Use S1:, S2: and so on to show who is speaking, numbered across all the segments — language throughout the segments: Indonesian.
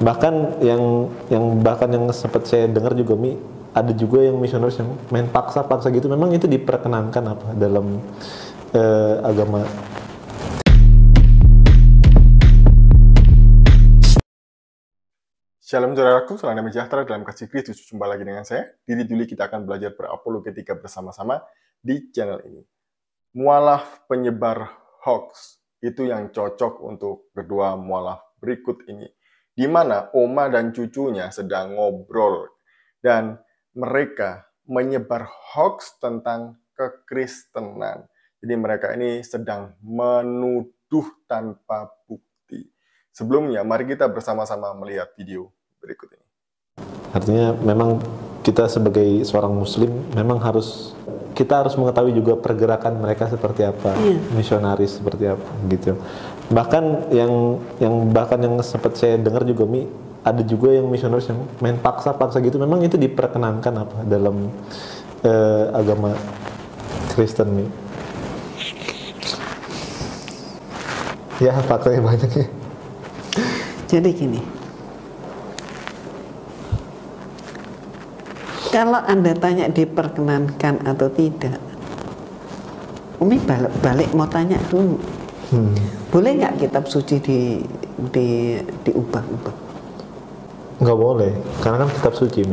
S1: Bahkan yang sempat saya dengar juga ada juga yang misionaris yang main paksa-paksa gitu. Memang itu diperkenankan apa dalam agama?
S2: Shalom saudaraku, salam damai sejahtera dalam kasih Kristus. Jumpa lagi dengan saya. Diri Duli kita akan belajar berapologetika bersama-sama di channel ini. Mualaf penyebar hoax itu yang cocok untuk kedua mualaf berikut ini. Di mana oma dan cucunya sedang ngobrol dan mereka menyebar hoax tentang kekristenan. Jadi mereka ini sedang menuduh tanpa bukti. Sebelumnya, mari kita bersama-sama melihat video berikut ini.
S1: Artinya memang kita sebagai seorang muslim memang kita harus mengetahui juga pergerakan mereka seperti apa, misionaris seperti apa gitu. Bahkan yang sempat saya dengar juga ada juga yang misionaris yang main paksa-paksa gitu. Memang itu diperkenankan apa dalam agama Kristen Ya, faktanya banyak ya.
S3: Jadi gini, kalau Anda tanya diperkenankan atau tidak, Umi balik mau tanya dulu. Boleh nggak kitab suci diubah-ubah?
S1: Nggak boleh, karena kan kitab suci,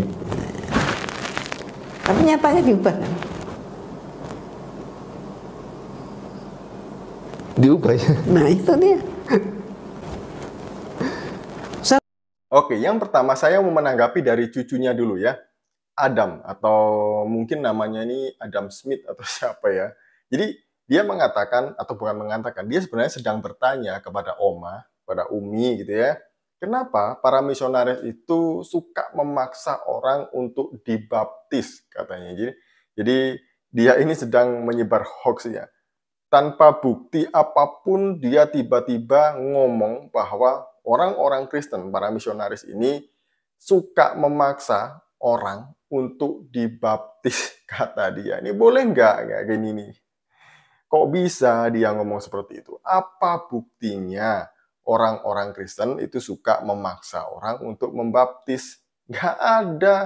S3: Tapi nyatanya diubah kan?
S1: Diubah ya.
S3: Nah itu dia.
S2: Oke, yang pertama saya mau menanggapi dari cucunya dulu ya. Adam, atau mungkin namanya ini Adam Smith atau siapa ya. Jadi dia mengatakan, atau bukan mengatakan, dia sebenarnya sedang bertanya kepada Oma, pada Umi gitu ya. Kenapa para misionaris itu suka memaksa orang untuk dibaptis katanya. Jadi dia ini sedang menyebar hoax ya. Tanpa bukti apapun dia tiba-tiba ngomong bahwa orang-orang Kristen, para misionaris ini suka memaksa orang untuk dibaptis, kata dia. Ini boleh nggak kayak gini nih? Kok bisa dia ngomong seperti itu? Apa buktinya orang-orang Kristen itu suka memaksa orang untuk membaptis? Nggak ada.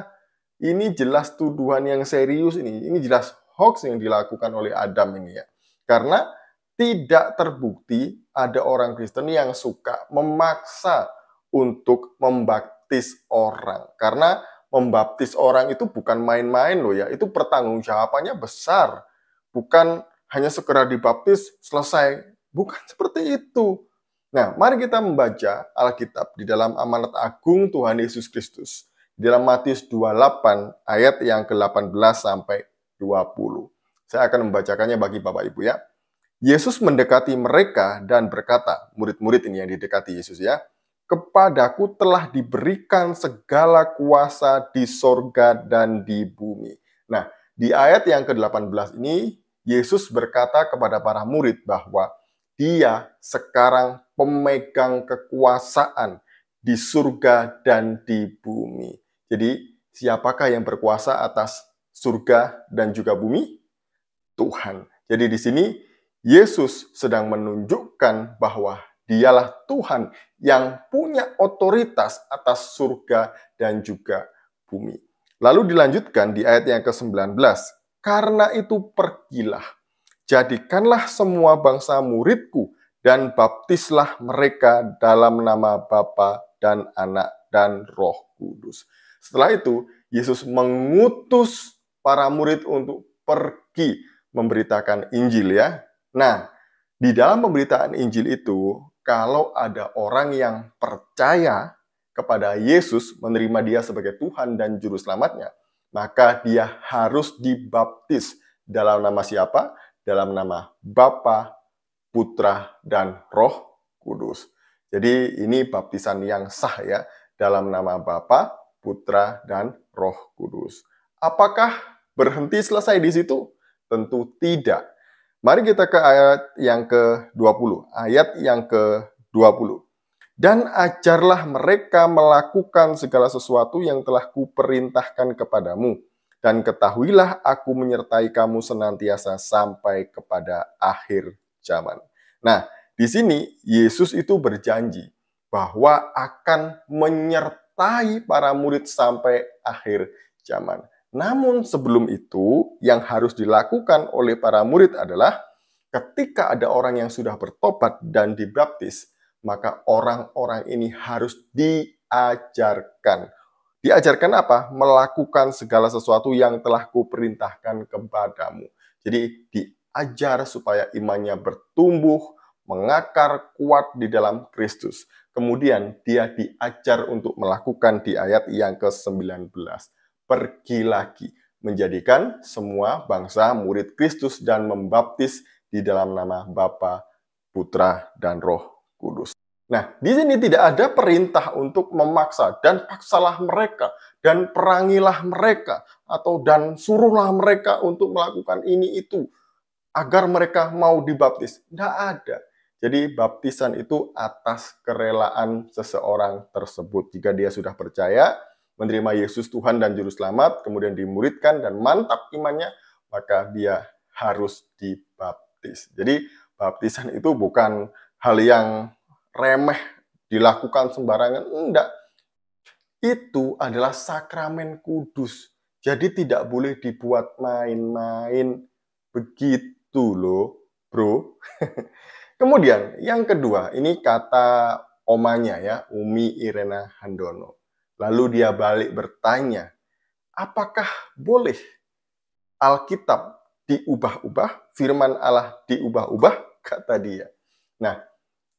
S2: Ini jelas tuduhan yang serius ini. Ini jelas hoax yang dilakukan oleh Adam ini ya. Karena tidak terbukti ada orang Kristen yang suka memaksa untuk membaptis orang. Karena membaptis orang itu bukan main-main loh ya. Itu pertanggungjawabannya besar. Bukan hanya sekedar dibaptis, selesai. Bukan seperti itu. Nah, mari kita membaca Alkitab di dalam amanat agung Tuhan Yesus Kristus. Di dalam Matius 28 ayat yang ke-18 sampai 20. Saya akan membacakannya bagi Bapak Ibu ya. Yesus mendekati mereka dan berkata, murid-murid ini yang didekati Yesus ya, kepadaku telah diberikan segala kuasa di sorga dan di bumi. Nah, di ayat yang ke-18 ini, Yesus berkata kepada para murid bahwa dia sekarang pemegang kekuasaan di surga dan di bumi. Jadi, siapakah yang berkuasa atas surga dan juga bumi? Tuhan. Jadi di sini, Yesus sedang menunjukkan bahwa dialah Tuhan yang punya otoritas atas surga dan juga bumi. Lalu dilanjutkan di ayat yang ke-19. Karena itu pergilah, jadikanlah semua bangsa muridku, dan baptislah mereka dalam nama Bapa dan Anak dan Roh Kudus. Setelah itu, Yesus mengutus para murid untuk pergi memberitakan Injil ya. Nah, di dalam pemberitaan Injil itu, kalau ada orang yang percaya kepada Yesus, menerima dia sebagai Tuhan dan Juru Selamatnya, maka dia harus dibaptis dalam nama siapa? Dalam nama Bapa, Putra, dan Roh Kudus. Jadi ini baptisan yang sah ya, dalam nama Bapa, Putra, dan Roh Kudus. Apakah berhenti selesai di situ? Tentu tidak. Mari kita ke ayat yang ke-20. Ayat yang ke-20. Dan ajarlah mereka melakukan segala sesuatu yang telah kuperintahkan kepadamu. Dan ketahuilah aku menyertai kamu senantiasa sampai kepada akhir zaman. Nah, di sini Yesus itu berjanji bahwa akan menyertai para murid sampai akhir zaman. Namun sebelum itu, yang harus dilakukan oleh para murid adalah ketika ada orang yang sudah bertobat dan dibaptis, maka orang-orang ini harus diajarkan. Diajarkan apa? Melakukan segala sesuatu yang telah kuperintahkan kepadamu. Jadi diajar supaya imannya bertumbuh, mengakar kuat di dalam Kristus. Kemudian dia diajar untuk melakukan di ayat yang ke-19. Pergi lagi, menjadikan semua bangsa murid Kristus dan membaptis di dalam nama Bapa, Putra, dan Roh Kudus. Nah, di sini tidak ada perintah untuk memaksa, dan paksalah mereka, dan perangilah mereka, atau dan suruhlah mereka untuk melakukan ini itu, agar mereka mau dibaptis. Tidak ada. Jadi baptisan itu atas kerelaan seseorang tersebut. Jika dia sudah percaya, menerima Yesus Tuhan dan Juru Selamat, kemudian dimuridkan dan mantap imannya, maka dia harus dibaptis. Jadi baptisan itu bukan hal yang remeh, dilakukan sembarangan. Enggak. Itu adalah sakramen kudus. Jadi tidak boleh dibuat main-main. Begitu loh, bro. Kemudian yang kedua, ini kata omanya ya, Umi Irena Handono. Lalu dia balik bertanya, apakah boleh Alkitab diubah-ubah, firman Allah diubah-ubah, kata dia. Nah,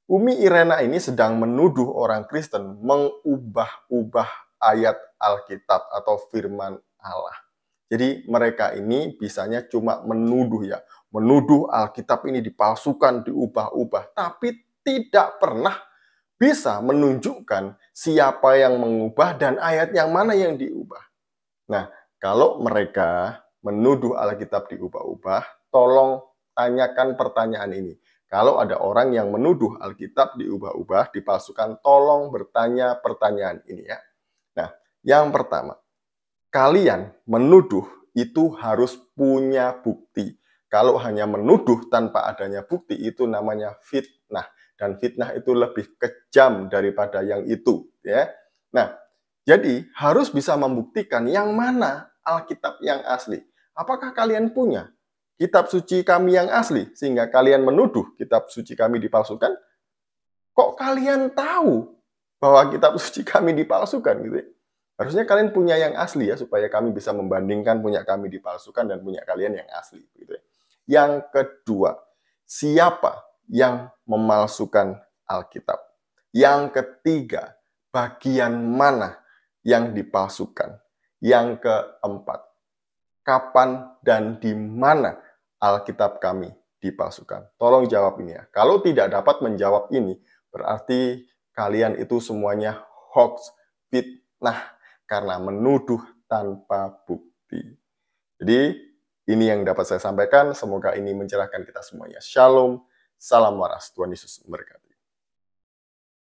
S2: Umi Irena ini sedang menuduh orang Kristen mengubah-ubah ayat Alkitab atau firman Allah. Jadi mereka ini bisanya cuma menuduh ya, menuduh Alkitab ini dipalsukan, diubah-ubah, tapi tidak pernah bisa menunjukkan siapa yang mengubah dan ayat yang mana yang diubah. Nah, kalau mereka menuduh Alkitab diubah-ubah, tolong tanyakan pertanyaan ini. Kalau ada orang yang menuduh Alkitab diubah-ubah, dipalsukan, tolong bertanya pertanyaan ini ya. Nah, yang pertama, kalian menuduh itu harus punya bukti. Kalau hanya menuduh tanpa adanya bukti, itu namanya fitnah. Dan fitnah itu lebih kejam daripada yang itu. Ya. Nah, jadi harus bisa membuktikan yang mana Alkitab yang asli. Apakah kalian punya kitab suci kami yang asli, sehingga kalian menuduh kitab suci kami dipalsukan? Kok kalian tahu bahwa kitab suci kami dipalsukan? Gitu ya? Harusnya kalian punya yang asli ya, supaya kami bisa membandingkan punya kami dipalsukan dan punya kalian yang asli. Gitu ya. Yang kedua, siapa yang memalsukan Alkitab? Yang ketiga, bagian mana yang dipalsukan? Yang keempat, kapan dan di mana Alkitab kami dipalsukan? Tolong jawab ini ya. Kalau tidak dapat menjawab ini, berarti kalian itu semuanya hoax, fitnah, karena menuduh tanpa bukti. Jadi, ini yang dapat saya sampaikan. Semoga ini mencerahkan kita semuanya. Shalom, salam waras. Tuhan Yesus memberkati.